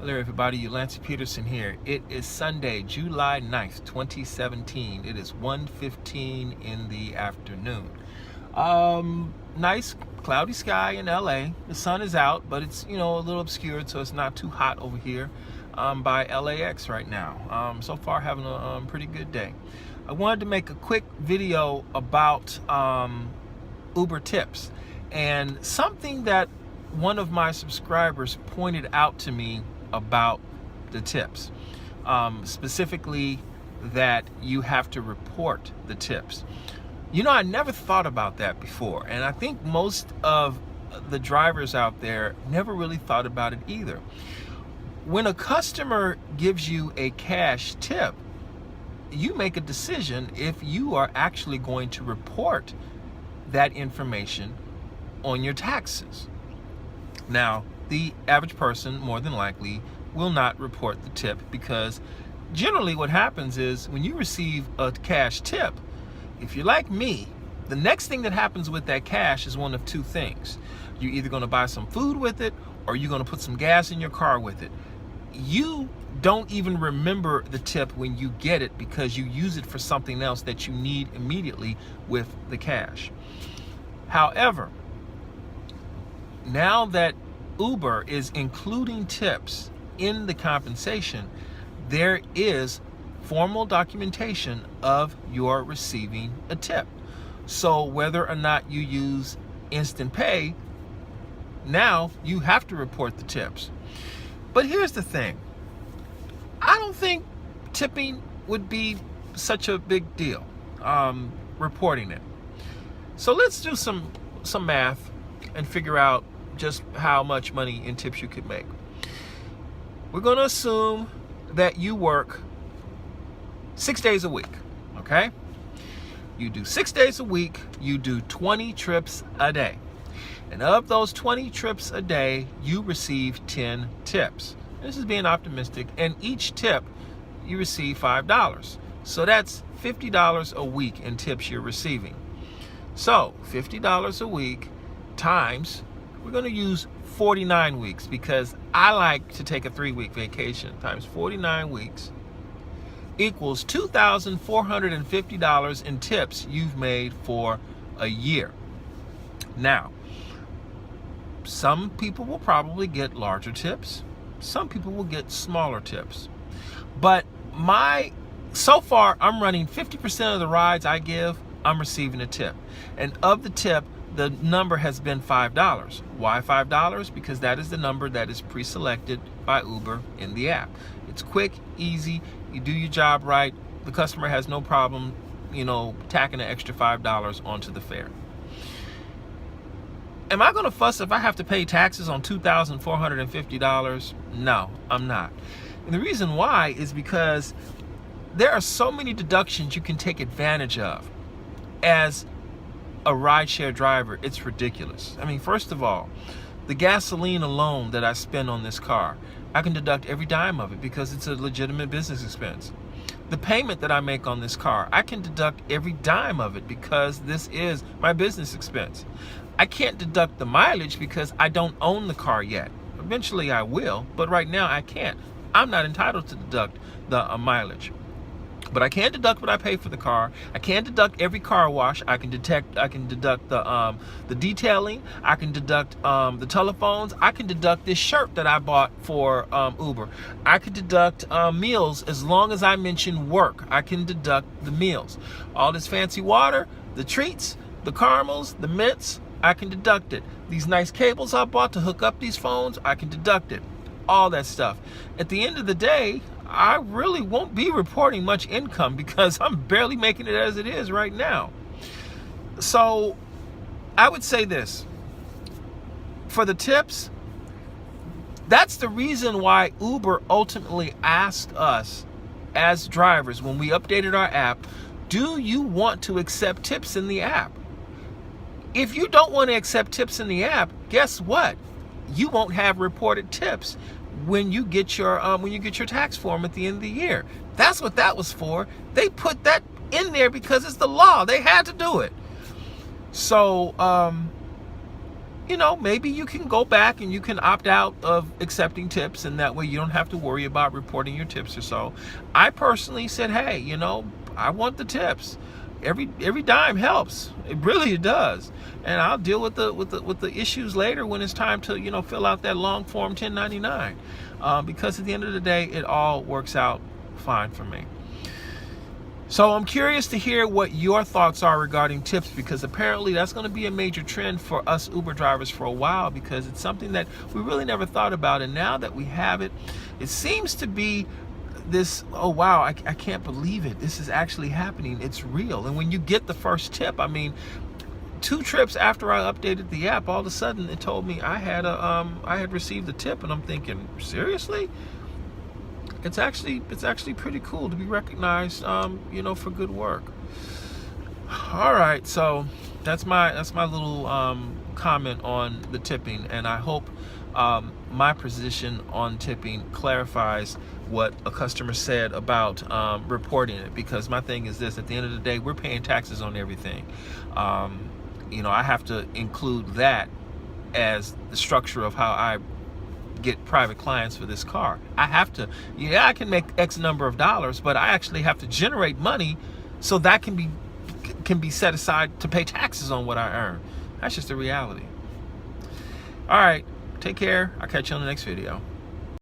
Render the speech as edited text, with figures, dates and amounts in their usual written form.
Hello everybody, Lancey Peterson here. It is Sunday, July 9th, 2017. It is 1:15 in the afternoon. Nice cloudy sky in LA. The sun is out, but it's, a little obscured, so it's not too hot over here by LAX right now. So far having a pretty good day. I wanted to make a quick video about Uber tips and something that one of my subscribers pointed out to me about the tips, specifically that you have to report the tips. I never thought about that before, and I think most of the drivers out there never really thought about it either. When a customer gives you a cash tip, you make a decision if you are actually going to report that information on your taxes. Now, the average person more than likely will not report the tip, because generally what happens is when you receive a cash tip, if you're like me, the next thing that happens with that cash is one of two things. You're either going to buy some food with it, or you're going to put some gas in your car with it. You don't even remember the tip when you get it because you use it for something else that you need immediately with the cash. However, now that Uber is including tips in the compensation, there is formal documentation of your receiving a tip. So whether or not you use instant pay, now you have to report the tips. But here's the thing. I don't think tipping would be such a big deal, reporting it. So let's do some math and figure out just how much money in tips you could make. We're going to assume that you work 6 days a week, okay? You do 6 days a week, you do 20 trips a day. And of those 20 trips a day, you receive 10 tips. This is being optimistic, and each tip you receive $5. So that's $50 a week in tips you're receiving. So $50 a week times, we're going to use 49 weeks because I like to take a 3-week vacation, times 49 weeks equals $2,450 in tips you've made for a year. Now, some people will probably get larger tips. Some people will get smaller tips. But so far, I'm running 50% of the rides I give, I'm receiving a tip. And of the tip, the number has been $5. Why $5? Because that is the number that is pre-selected by Uber in the app. It's quick, easy, you do your job right, the customer has no problem, tacking an extra $5 onto the fare. Am I gonna fuss if I have to pay taxes on $2,450? No, I'm not. And the reason why is because there are so many deductions you can take advantage of as a rideshare driver. It's ridiculous. I mean, first of all, the gasoline alone that I spend on this car, I can deduct every dime of it because it's a legitimate business expense. The payment that I make on this car, I can deduct every dime of it because this is my business expense. I can't deduct the mileage because I don't own the car yet. Eventually I will, but right now I can't. I'm not entitled to deduct the mileage. But I can deduct what I pay for the car. I can deduct every car wash. I can deduct the detailing. I can deduct the telephones. I can deduct this shirt that I bought for Uber. I can deduct meals as long as I mention work. I can deduct the meals. All this fancy water, the treats, the caramels, the mints, I can deduct it. These nice cables I bought to hook up these phones, I can deduct it. All that stuff. At the end of the day, I really won't be reporting much income because I'm barely making it as it is right now. So I would say this. For the tips, that's the reason why Uber ultimately asked us as drivers when we updated our app, do you want to accept tips in the app? If you don't want to accept tips in the app, guess what? You won't have reported tips when you get your tax form at the end of the year. That's what that was for. They put that in there because it's the law. They had to do it. So you know, maybe you can go back and you can opt out of accepting tips, and that way you don't have to worry about reporting your tips or so. I personally said, hey, you know, I want the tips. Every dime helps. It does. And I'll deal with the issues later when it's time to, you know, fill out that long form 1099. Because at the end of the day, it all works out fine for me. So I'm curious to hear what your thoughts are regarding tips, because apparently that's going to be a major trend for us Uber drivers for a while, because it's something that we really never thought about. And now that we have it, it seems to be this, oh wow, I can't believe it. This is actually happening. It's real. And when you get the first tip, I mean, 2 trips after I updated the app, all of a sudden it told me I had received a tip, and I'm thinking, seriously? It's actually pretty cool to be recognized, you know, for good work. All right, so that's my little comment on the tipping, and I hope my position on tipping clarifies what a customer said about reporting it, because my thing is this: at the end of the day, we're paying taxes on everything. You know, I have to include that as the structure of how I get private clients for this car. I have to, yeah, I can make X number of dollars, but I actually have to generate money so that can be set aside to pay taxes on what I earn. That's just the reality. All right, take care. I'll catch you on the next video.